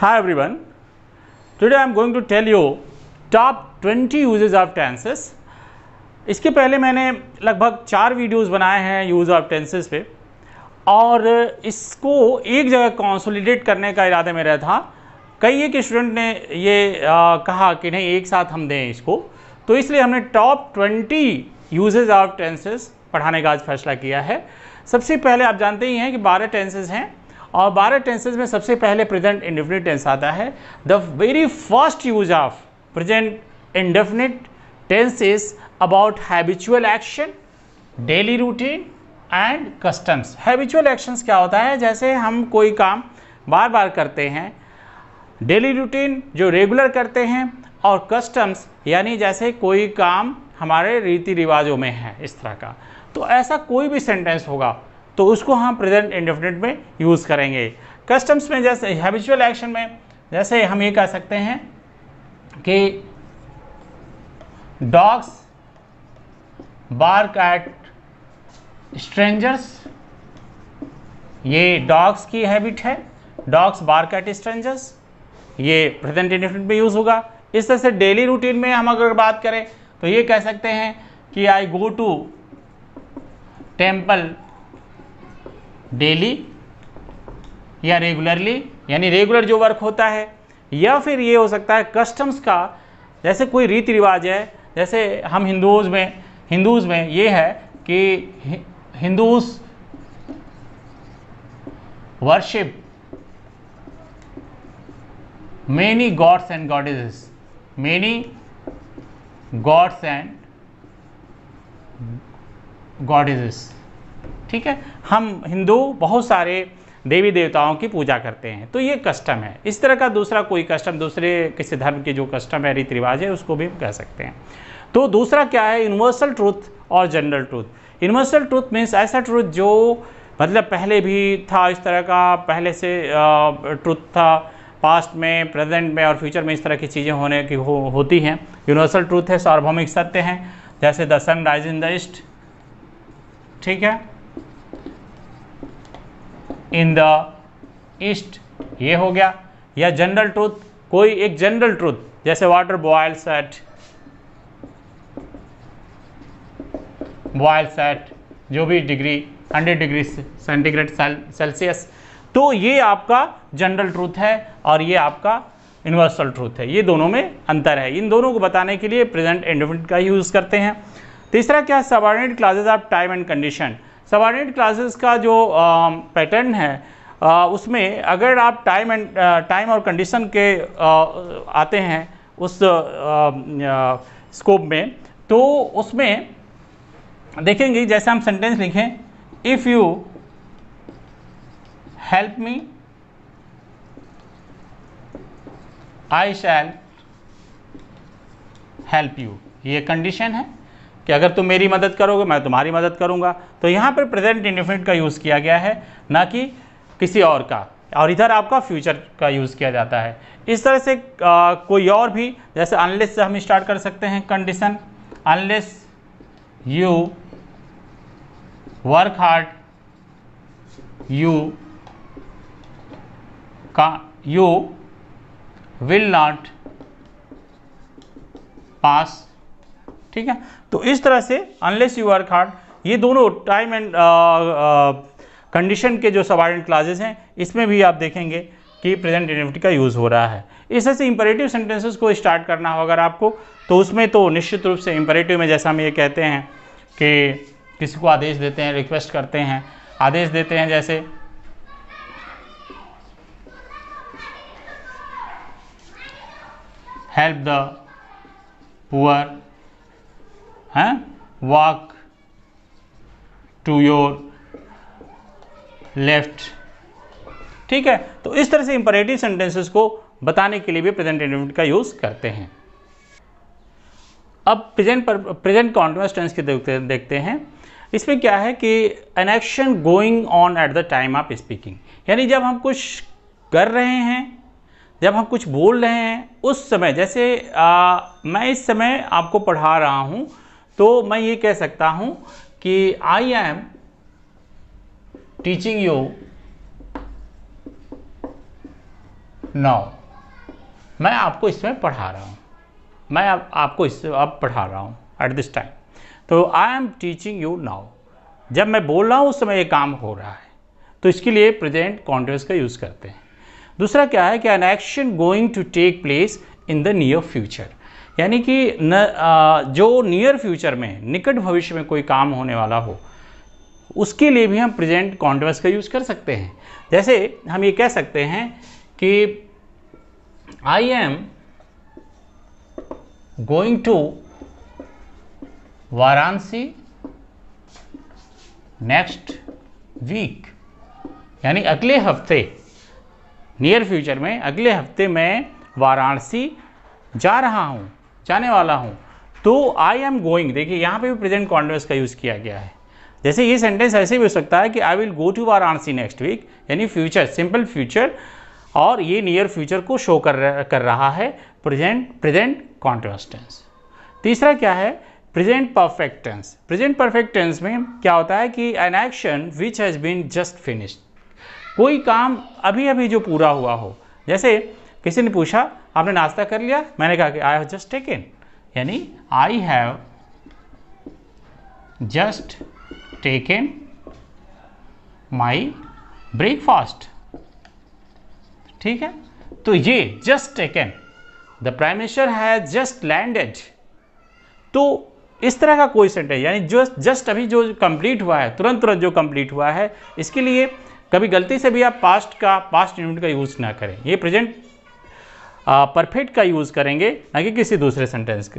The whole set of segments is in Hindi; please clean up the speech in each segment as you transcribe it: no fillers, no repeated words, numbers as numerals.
Hi everyone. Today I am going to tell you top 20 uses of tenses. इसके पहले मैंने लगभग 4 वीडियोस बनाए हैं यूज़ ऑफ टेंसेस पे और इसको एक जगह कंसोलिडेट करने का इरादा मेरा था। कई एक स्टूडेंट ने ये कहा कि नहीं एक साथ हम दें इसको, तो इसलिए हमने टॉप 20 यूजेस ऑफ टेंसेस पढ़ाने का आज फैसला किया है। सबसे पहले आप जानते ही हैं कि 12 टेंसेस हैं और 12 टेंसेस में सबसे पहले प्रेजेंट इंडेफिनिट टेंस आता है। The very first use of present indefinite tense is about habitual action, daily routine and customs. Habitual actions क्या होता है? जैसे हम कोई काम बार बार करते हैं, डेली रूटीन जो रेगुलर करते हैं, और कस्टम्स यानी जैसे कोई काम हमारे रीति रिवाजों में है, इस तरह का। तो ऐसा कोई भी सेंटेंस होगा तो उसको हम प्रेजेंट इंडेफिनिट में यूज़ करेंगे। कस्टम्स में जैसे हैबिचुअल एक्शन में जैसे हम ये कह सकते हैं कि डॉग्स बार्क एट स्ट्रेंजर्स, ये डॉग्स की हैबिट है, डॉग्स बार्क एट स्ट्रेंजर्स, ये प्रेजेंट इंडेफिनिट में यूज़ होगा। इस तरह से डेली रूटीन में हम अगर बात करें तो ये कह सकते हैं कि आई गो टू टेम्पल डेली या रेगुलरली, यानी रेगुलर जो वर्क होता है। या फिर ये हो सकता है कस्टम्स का, जैसे कोई रीति रिवाज है, जैसे हम हिंदूज़ में ये है कि Hindus worship many gods and goddesses, many gods and goddesses. ठीक है, हम हिंदू बहुत सारे देवी देवताओं की पूजा करते हैं, तो ये कस्टम है। इस तरह का दूसरा कोई कस्टम, दूसरे किसी धर्म के जो कस्टम है, रीति रिवाज है, उसको भी कह सकते हैं। तो दूसरा क्या है? यूनिवर्सल ट्रूथ और general truth. Universal truth means ऐसा ट्रूथ जो मतलब पहले भी था, इस तरह का पहले से ट्रूथ था, पास्ट में, प्रेजेंट में और फ्यूचर में इस तरह की चीज़ें होने की होती हैं। यूनिवर्सल ट्रूथ है, सार्वभौमिक सत्य हैं, जैसे the sun rise in the east, ठीक है, इन द ईस्ट, ये हो गया। या जनरल ट्रूथ, कोई एक जनरल ट्रूथ, जैसे वाटर बॉयल्स एट जो भी डिग्री 100 डिग्री सेंटीग्रेड सेल्सियस, तो ये आपका जनरल ट्रूथ है और ये आपका यूनिवर्सल ट्रूथ है। ये दोनों में अंतर है। इन दोनों को बताने के लिए प्रेजेंट इंडेफिनिट का यूज़ करते हैं। तीसरा क्या है? Subordinate clauses of time and condition. Subordinate clauses का जो पैटर्न है उसमें अगर आप टाइम और कंडीशन के आते हैं उस स्कोप में, तो उसमें देखेंगे जैसे हम सेंटेंस लिखें, if you help me I shell help you, ये कंडीशन है कि अगर तुम मेरी मदद करोगे मैं तुम्हारी मदद करूंगा। तो यहाँ पर प्रेजेंट इंडेफिनिट का यूज़ किया गया है, ना कि किसी और का, और इधर आपका फ्यूचर का यूज़ किया जाता है। इस तरह से कोई और भी, जैसे अनलेस से हम स्टार्ट कर सकते हैं condition, unless you work hard you will not pass. ठीक है, तो इस तरह से अनलेस यू वर्क हार्ड, ये दोनों टाइम एंड कंडीशन के जो सबऑर्डिनेट क्लॉजेस हैं, इसमें भी आप देखेंगे कि प्रेजेंट इंडेफिनिट का यूज़ हो रहा है। इस तरह से इंपेरेटिव सेंटेंसेस को स्टार्ट करना हो अगर आपको, तो उसमें तो निश्चित रूप से इंपेरेटिव में जैसा हम ये कहते हैं कि किसी को आदेश देते हैं, रिक्वेस्ट करते हैं, आदेश देते हैं, जैसे help the poor, walk to your left. ठीक है, तो इस तरह से इंपेरेटिव सेंटेंसेस को बताने के लिए भी प्रेजेंट इंडेफिनिट का यूज़ करते हैं। अब प्रेजेंट कॉन्टिन्यूअस टेंस के देखते हैं। इसमें क्या है कि an action going on at the time of speaking, यानी जब हम कुछ कर रहे हैं, जब हम कुछ बोल रहे हैं उस समय, जैसे मैं इस समय आपको पढ़ा रहा हूँ, तो मैं ये कह सकता हूँ कि I am teaching you now, मैं आपको इसमें पढ़ा रहा हूँ, मैं आपको इससे अब पढ़ा रहा हूँ एट दिस टाइम। तो I am teaching you now, जब मैं बोल रहा हूँ उस समय ये काम हो रहा है, तो इसके लिए प्रेजेंट कॉन्टिन्यूअस का यूज़ करते हैं। दूसरा क्या है कि an action going to take place in the near future, यानी कि जो नियर फ्यूचर में, निकट भविष्य में कोई काम होने वाला हो, उसके लिए भी हम प्रेजेंट कॉन्टिन्यूअस का यूज़ कर सकते हैं। जैसे हम ये कह सकते हैं कि I am going to Varanasi next week, यानी अगले हफ्ते, नियर फ्यूचर में अगले हफ्ते मैं वाराणसी जा रहा हूँ, जाने वाला हूँ। तो आई एम गोइंग, देखिए यहाँ पे भी प्रेजेंट कॉन्टिन्यूअस का यूज़ किया गया है। जैसे ये सेंटेंस ऐसे भी हो सकता है कि I will go to Varanasi next week, यानी फ्यूचर, सिंपल फ्यूचर, और ये नियर फ्यूचर को शो कर रहा है प्रेजेंट कॉन्टिन्यूअस टेंस। तीसरा क्या है, present perfect tense. Present perfect tense में क्या होता है कि an action which has been just finished, कोई काम अभी अभी जो पूरा हुआ हो। जैसे किसी ने पूछा आपने नाश्ता कर लिया, मैंने कहा कि आई हैव जस्ट टेकन, यानी I have just taken my breakfast. ठीक है, तो ये just taken, the prime minister has just landed, तो इस तरह का कोई सेंटेंस, यानी जस्ट अभी जो कंप्लीट हुआ है, तुरंत जो कंप्लीट हुआ है, इसके लिए कभी गलती से भी आप पास्ट यूनिट का यूज़ ना करें। ये प्रेजेंट परफेक्ट का यूज़ करेंगे, ना कि किसी दूसरे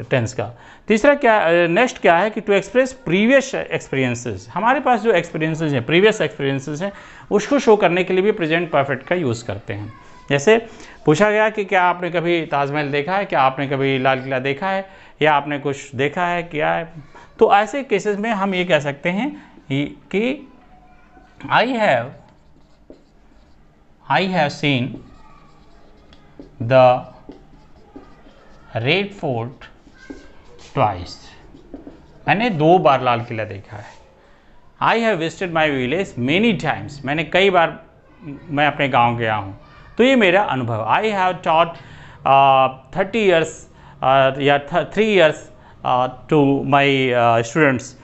टेंस का। तीसरा क्या, नेक्स्ट क्या है कि टू एक्सप्रेस प्रीवियस एक्सपीरियंसेस, हमारे पास जो एक्सपीरियंसेस हैं, प्रीवियस एक्सपीरियंसेस हैं, उसको शो करने के लिए भी प्रेजेंट परफेक्ट का यूज़ करते हैं। जैसे पूछा गया कि क्या आपने कभी ताजमहल देखा है, क्या आपने कभी लाल किला देखा है, या आपने कुछ देखा है, क्या है, तो ऐसे केसेस में हम ये कह सकते हैं कि I have seen the red fort twice, मैंने 2 बार लाल किला देखा है। I have visited my village many times, मैंने कई बार मैं अपने गांव गया हूँ, तो ये मेरा अनुभव। आई हैव टॉट 30 ईयर्स या 3 ईयर्स टू माई स्टूडेंट्स।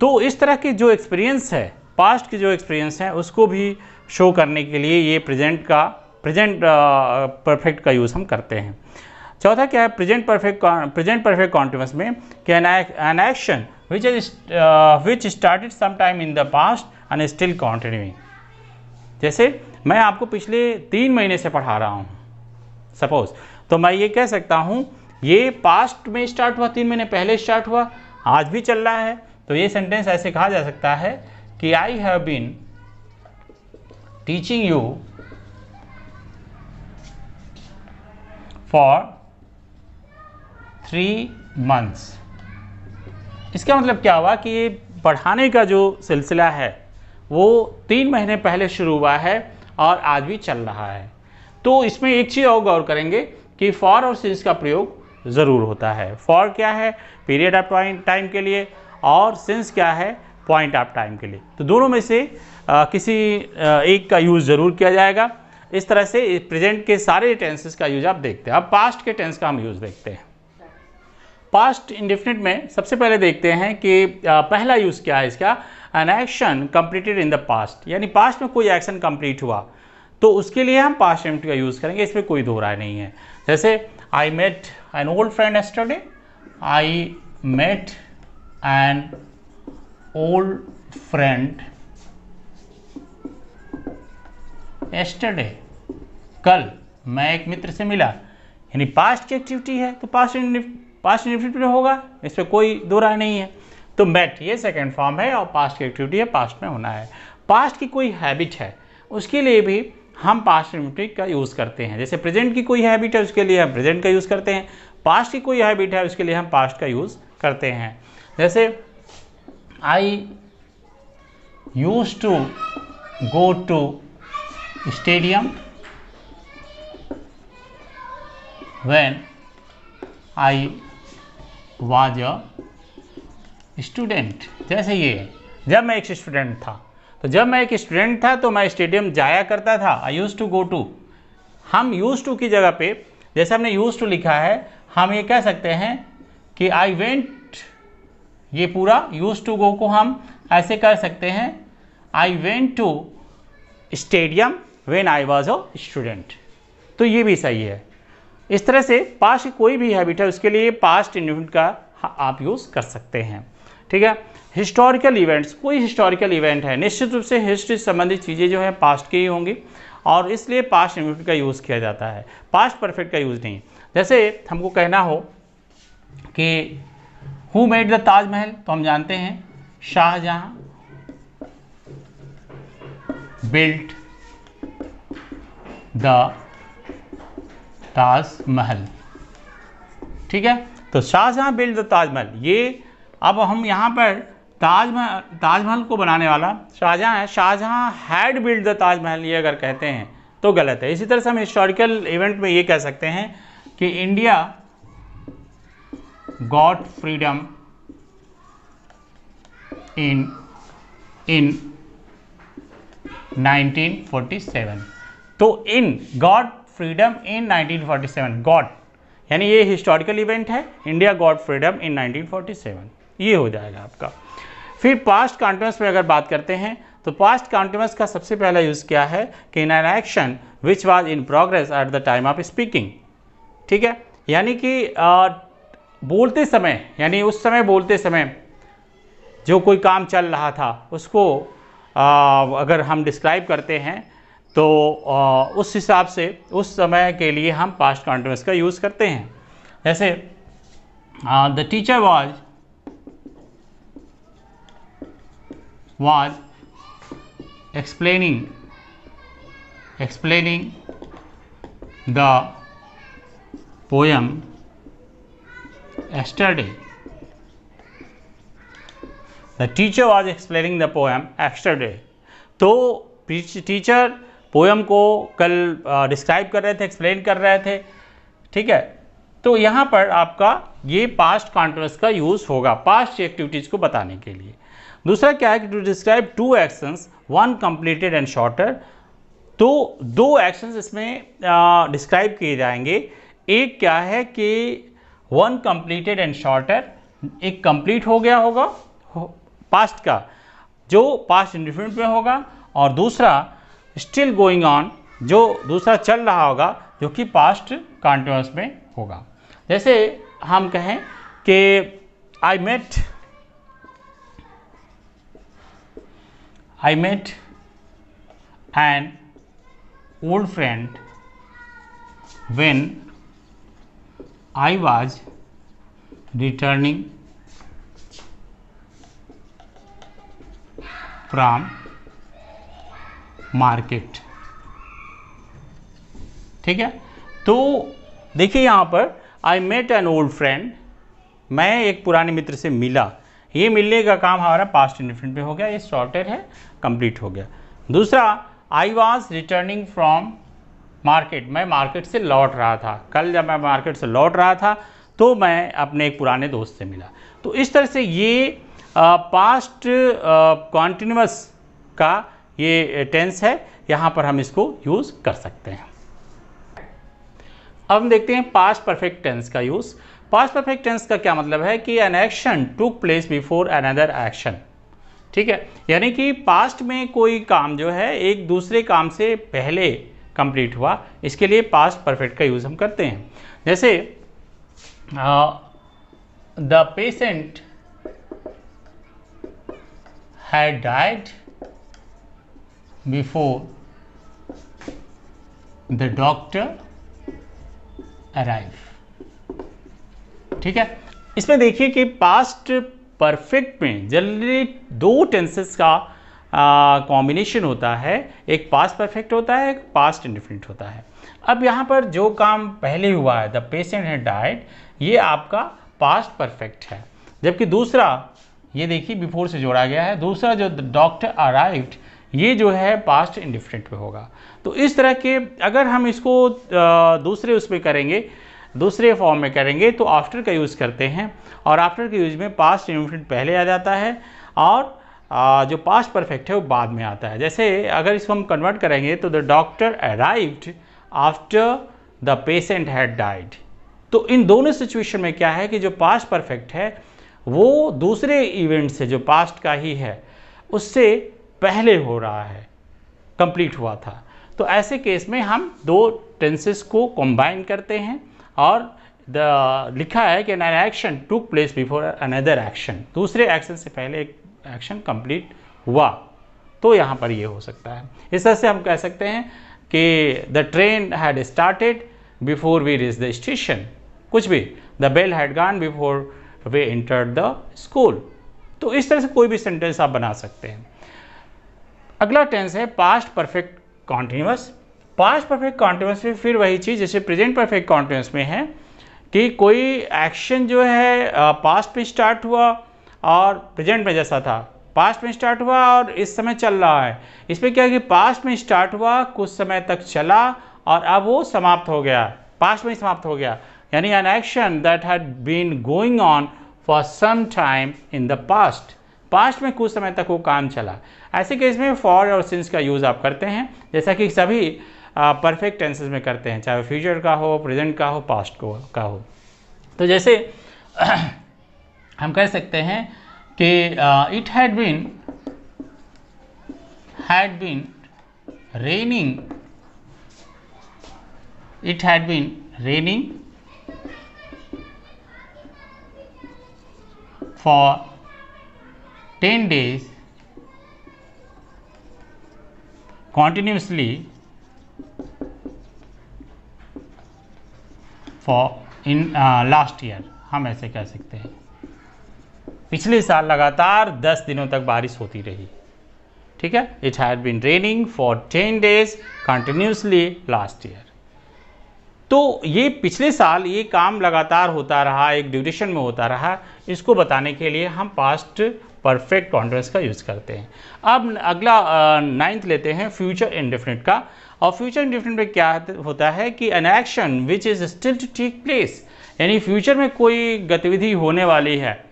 तो इस तरह के जो एक्सपीरियंस है, पास्ट के जो एक्सपीरियंस हैं, उसको भी शो करने के लिए ये प्रेजेंट परफेक्ट का यूज़ हम करते हैं। चौथा क्या है, प्रेजेंट परफेक्ट कॉन्टिन्यूअस में कि an action which started some time in the past and still continuing. जैसे मैं आपको पिछले 3 महीने से पढ़ा रहा हूँ सपोज, तो मैं ये कह सकता हूँ ये पास्ट में स्टार्ट हुआ, 3 महीने पहले स्टार्ट हुआ, आज भी चल रहा है। तो ये सेंटेंस ऐसे कहा जा सकता है कि I have been teaching you for 3 months। इसका मतलब क्या हुआ कि ये पढ़ाने का जो सिलसिला है वो 3 महीने पहले शुरू हुआ है और आज भी चल रहा है। तो इसमें एक चीज़ और गौर करेंगे कि फॉर और सिंस का प्रयोग ज़रूर होता है। फॉर क्या है, पीरियड ऑफ टाइम के लिए, और सिंस क्या है, पॉइंट ऑफ टाइम के लिए। तो दोनों में से किसी एक का यूज़ ज़रूर किया जाएगा। इस तरह से प्रेजेंट के सारे टेंसेस का यूज आप देखते हैं। अब पास्ट के टेंस का हम यूज़ देखते हैं। पास्ट इंडेफिनिट में सबसे पहले देखते हैं कि पहला यूज़ क्या है इसका, an action completed in the past, यानी पास्ट में कोई एक्शन कंप्लीट हुआ तो उसके लिए हम पास्ट इंडेफिनिट का यूज़ करेंगे, इसमें कोई दो राय नहीं है। जैसे I met an old friend yesterday, I met an old friend yesterday, कल मैं एक मित्र से मिला, यानी पास्ट की एक्टिविटी है तो पास्ट इंडेफिनिट में होगा, इसमें कोई दो राय नहीं है। तो मेट ये सेकंड फॉर्म है और पास्ट की एक्टिविटी है, पास्ट में होना है। पास्ट की कोई हैबिट है उसके लिए भी हम पास्ट इंडेफिनिट का यूज़ करते हैं। जैसे प्रेजेंट की कोई हैबिट है उसके लिए हम प्रेजेंट का यूज़ करते हैं, पास्ट की कोई हैबिट है उसके लिए हम पास्ट का यूज़ करते हैं। जैसे I use to go to stadium when I was a student। जैसे ये जब मैं एक स्टूडेंट था, तो जब मैं एक स्टूडेंट था तो मैं स्टेडियम जाया करता था, आई यूज टू गो टू हम यूज टू की जगह पे जैसे हमने यूज टू लिखा है, हम ये कह सकते हैं कि आई वेंट, ये पूरा यूज टू गो को हम ऐसे कर सकते हैं, I went to stadium when I was a student. तो ये भी सही है। इस तरह से पास्ट कोई भी हैबिट है उसके लिए पास्ट इंडेफिनिट का आप यूज़ कर सकते हैं। ठीक है। हिस्टोरिकल इवेंट्स, कोई हिस्टोरिकल इवेंट है, निश्चित रूप से हिस्ट्री से संबंधित चीज़ें जो है पास्ट की ही होंगी और इसलिए पास्ट इंडेफिनिट का यूज़ किया जाता है, पास्ट परफेक्ट का यूज़ नहीं। जैसे हमको कहना हो कि हु मेड द ताजमहल, तो हम जानते हैं शाहजहां बिल्ट द ताजमहल। ठीक है, तो शाहजहां बिल्ट द ताजमहल, ये अब हम यहाँ पर ताजमहल को बनाने वाला शाहजहां है, Shahjahan had built the Taj Mahal, ये अगर कहते हैं तो गलत है। इसी तरह से हम हिस्टोरिकल इवेंट में ये कह सकते हैं कि इंडिया गॉट फ्रीडम इन 1947। तो इन गॉट फ्रीडम इन 1947, गॉट यानी ये हिस्टोरिकल इवेंट है, इंडिया गॉट फ्रीडम इन 1947, ये हो जाएगा आपका। फिर पास्ट कॉन्टिन्यूअस में अगर बात करते हैं तो पास्ट कॉन्टिन्यूअस का सबसे पहला यूज़ क्या है कि in an action which was in progress at the time of speaking. ठीक है, यानी कि बोलते समय, यानी उस समय बोलते समय जो कोई काम चल रहा था उसको अगर हम डिस्क्राइब करते हैं तो उस हिसाब से उस समय के लिए हम पास्ट कॉन्टिन्यूअस का यूज़ करते हैं। जैसे the teacher was explaining the poem yesterday. The teacher was explaining the poem yesterday. तो टीचर पोएम को कल डिस्क्राइब कर रहे थे, एक्सप्लेन कर रहे थे। ठीक है, तो यहाँ पर आपका ये पास्ट कॉन्टिन्यूअस का यूज़ होगा पास्ट एक्टिविटीज़ को बताने के लिए। दूसरा क्या है कि to describe two actions, one completed and shorter. तो दो एक्शंस इसमें डिस्क्राइब किए जाएंगे। एक क्या है कि वन कंप्लीटेड एंड शॉर्टर, एक कंप्लीट हो गया होगा पास्ट का जो पास्ट इंडेफिनिट में होगा, और दूसरा स्टिल गोइंग ऑन, जो दूसरा चल रहा होगा जो कि पास्ट कॉन्टिन्यूअस में होगा। जैसे हम कहें कि I met an old friend when I was returning from market। ठीक है, तो देखिए यहाँ पर I met an old friend, मैं एक पुराने मित्र से मिला, ये मिलने का काम हमारा पास्ट इंडेफिनिट पे हो गया, ये शॉर्टेड है, कंप्लीट हो गया। दूसरा I was returning from market, मैं मार्केट से लौट रहा था, कल जब मैं मार्केट से लौट रहा था तो मैं अपने एक पुराने दोस्त से मिला। तो इस तरह से ये पास्ट कॉन्टिन्यूअस का ये टेंस है, यहाँ पर हम इसको यूज़ कर सकते हैं। अब हम देखते हैं पास्ट परफेक्ट टेंस का यूज़। पास्ट परफेक्ट टेंस का क्या मतलब है कि an action took place before another action. ठीक है, यानी कि पास्ट में कोई काम जो है एक दूसरे काम से पहले कंप्लीट हुआ, इसके लिए पास्ट परफेक्ट का यूज़ हम करते हैं। जैसे the patient had died before the doctor arrive. ठीक है, इसमें देखिए कि पास्ट परफेक्ट में जनरली दो टेंसेस का कॉम्बिनेशन होता है, एक पास्ट परफेक्ट होता है, एक पास्ट इंडेफिनिट होता है। अब यहाँ पर जो काम पहले हुआ है, द पेशेंट हैड डाइड, ये आपका पास्ट परफेक्ट है, जबकि दूसरा ये देखिए बिफोर से जोड़ा गया है, दूसरा जो डॉक्टर अराइव्ड, ये जो है पास्ट इंडेफिनिट पे होगा। तो इस तरह के अगर हम इसको दूसरे उसमें करेंगे, दूसरे फॉर्म में करेंगे तो आफ्टर का यूज़ करते हैं, और आफ्टर के यूज में पास्ट इंडेफिनिट पहले आ जाता है और जो पास्ट परफेक्ट है वो बाद में आता है। जैसे अगर इसको हम कन्वर्ट करेंगे तो the doctor arrived after the patient had died. तो इन दोनों सिचुएशन में क्या है कि जो पास्ट परफेक्ट है वो दूसरे इवेंट से, जो पास्ट का ही है, उससे पहले हो रहा है, कंप्लीट हुआ था। तो ऐसे केस में हम दो टेंसेस को कंबाइन करते हैं और लिखा है कि an action took place before another action, दूसरे एक्शन से पहले एक एक्शन कंप्लीट हुआ, तो यहाँ पर ये हो सकता है। इस तरह से हम कह सकते हैं कि the train had started before we reach the station, कुछ भी, the bell had gone before we entered the school. तो इस तरह से कोई भी सेंटेंस आप बना सकते हैं। अगला टेंस है past perfect continuous. Past perfect continuous में फिर वही चीज़ जैसे प्रेजेंट परफेक्ट कॉन्टिन्यूअस में है कि कोई एक्शन जो है पास्ट में स्टार्ट हुआ और प्रेजेंट में जैसा था, पास्ट में स्टार्ट हुआ और इस समय चल रहा है। इसमें क्या है कि पास्ट में स्टार्ट हुआ, कुछ समय तक चला और अब वो समाप्त हो गया, पास्ट में समाप्त हो गया, यानी an action that had been going on for some time in the past, past में कुछ समय तक वो काम चला। ऐसे केस में फॉर और सिंस का यूज़ आप करते हैं, जैसा कि सभी परफेक्ट टेंसेस में करते हैं, चाहे फ्यूचर का हो, प्रेजेंट का हो, पास्ट का हो। तो जैसे हम कह सकते हैं कि it had been raining for 10 days continuously in last year, हम ऐसे कह सकते हैं पिछले साल लगातार 10 दिनों तक बारिश होती रही। ठीक है, it had been raining for 10 days continuously last year. तो ये पिछले साल ये काम लगातार होता रहा, एक ड्यूरेशन में होता रहा, इसको बताने के लिए हम पास्ट परफेक्ट कॉन्टिन्यूअस का यूज़ करते हैं। अब अगला 9th लेते हैं फ्यूचर इंडेफिनिट का। और फ्यूचर इंडेफिनिट में क्या होता है कि an action which is still to take place, यानी फ्यूचर में कोई गतिविधि होने वाली है,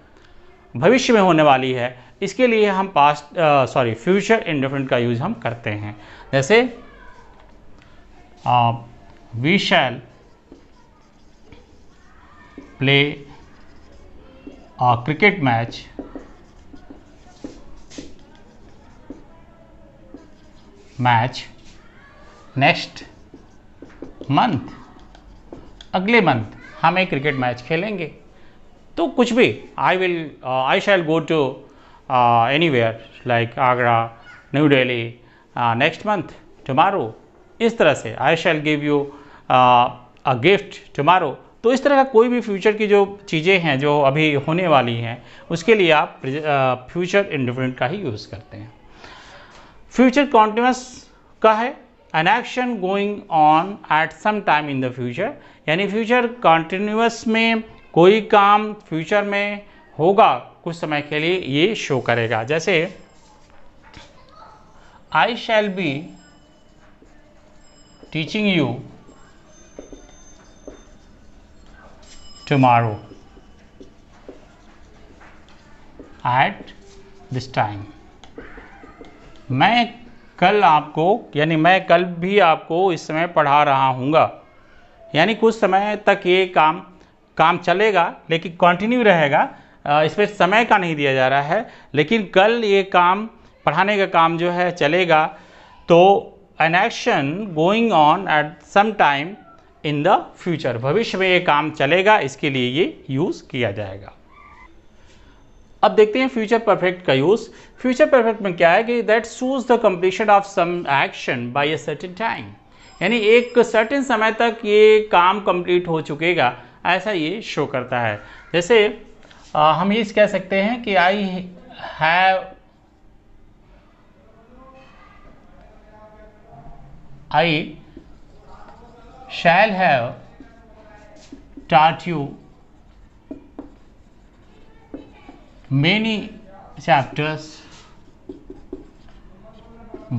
भविष्य में होने वाली है, इसके लिए हम फ्यूचर इंडेफिनिट का यूज़ हम करते हैं। जैसे we shall play a cricket match next month, अगले मंथ हम एक क्रिकेट मैच खेलेंगे। तो कुछ भी, I shall go to anywhere like Agra, New Delhi next month, tomorrow, इस तरह से I shall give you a gift tomorrow. तो इस तरह का कोई भी फ्यूचर की जो चीज़ें हैं जो अभी होने वाली हैं, उसके लिए आप फ्यूचर इंडेफिनिट का ही यूज़ करते हैं। फ्यूचर कॉन्टिन्यूअस का है an action going on at some time in the future, यानी फ्यूचर कॉन्टिन्यूअस में कोई काम फ्यूचर में होगा कुछ समय के लिए, ये शो करेगा। जैसे I shall be teaching you tomorrow at this time, मैं कल आपको, यानी मैं कल भी आपको इस समय पढ़ा रहा हूँगा, यानी कुछ समय तक ये काम चलेगा लेकिन कंटिन्यू रहेगा, इस पर समय का नहीं दिया जा रहा है, लेकिन कल ये काम, पढ़ाने का काम जो है चलेगा। तो an action going on at some time in the future, भविष्य में ये काम चलेगा, इसके लिए ये यूज़ किया जाएगा। अब देखते हैं फ्यूचर परफेक्ट का यूज़। फ्यूचर परफेक्ट में क्या है कि that shows the completion of some action by a certain time, यानी एक सर्टेन समय तक ये काम कंप्लीट हो चुकेगा, ऐसा ये शो करता है। जैसे हम ये कह सकते हैं कि I shall have taught you many chapters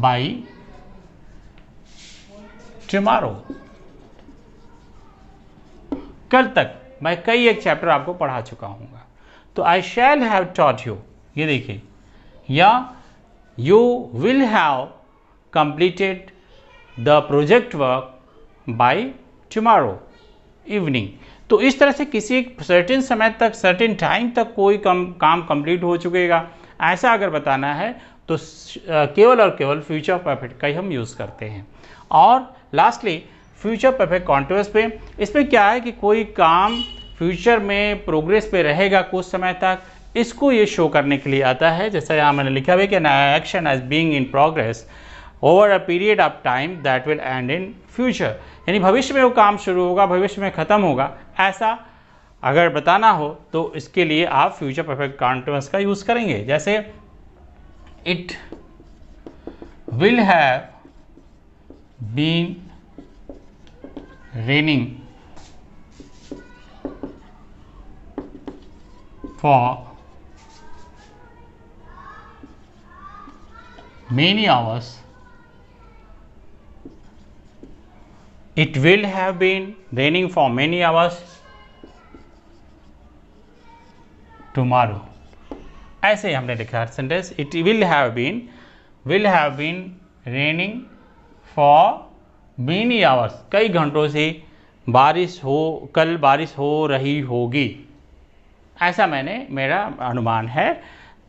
by tomorrow, कल तक मैं कई एक चैप्टर आपको पढ़ा चुका हूँगा। तो आई शैल हैव टॉट यू, ये देखिए, या you will have completed the project work by tomorrow evening. तो इस तरह से किसी एक सर्टेन समय तक, सर्टेन टाइम तक कोई काम कंप्लीट हो चुकेगा, ऐसा अगर बताना है तो केवल और केवल फ्यूचर परफेक्ट का ही हम यूज़ करते हैं। और लास्टली फ्यूचर परफेक्ट कॉन्टिन्यूअस पे, इसमें क्या है कि कोई काम फ्यूचर में प्रोग्रेस पे रहेगा कुछ समय तक, इसको ये शो करने के लिए आता है। जैसा यहाँ मैंने लिखा हुआ है कि an action as being in progress over a period of time that will end in future, यानी भविष्य में वो काम शुरू होगा, भविष्य में ख़त्म होगा, ऐसा अगर बताना हो तो इसके लिए आप फ्यूचर परफेक्ट कॉन्टिन्यूअस का यूज़ करेंगे। जैसे it will have been raining for many hours. It will have been raining for many hours tomorrow. ऐसे हमने लिखा sentence, it will have been raining for many hours, कई घंटों से कल बारिश हो रही होगी, ऐसा मेरा अनुमान है।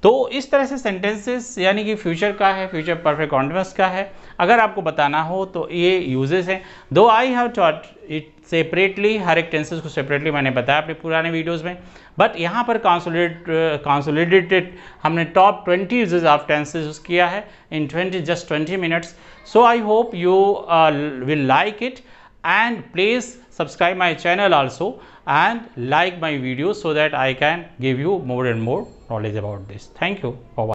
तो इस तरह से सेंटेंसेस यानी कि फ्यूचर का है, फ्यूचर परफेक्ट कॉन्टिन्यूअस का है, अगर आपको बताना हो तो ये यूजेस हैं। Though I have taught it separately, हर एक टेंसेस को सेपरेटली मैंने बताया अपने पुराने वीडियोस में, बट यहाँ पर कंसोलिडेटेड हमने top 20 uses of tenses use किया है इन 20 minutes. So I hope you will like it, and please subscribe my channel also and like my videos so that I can give you more and more knowledge about this. Thank you for watching.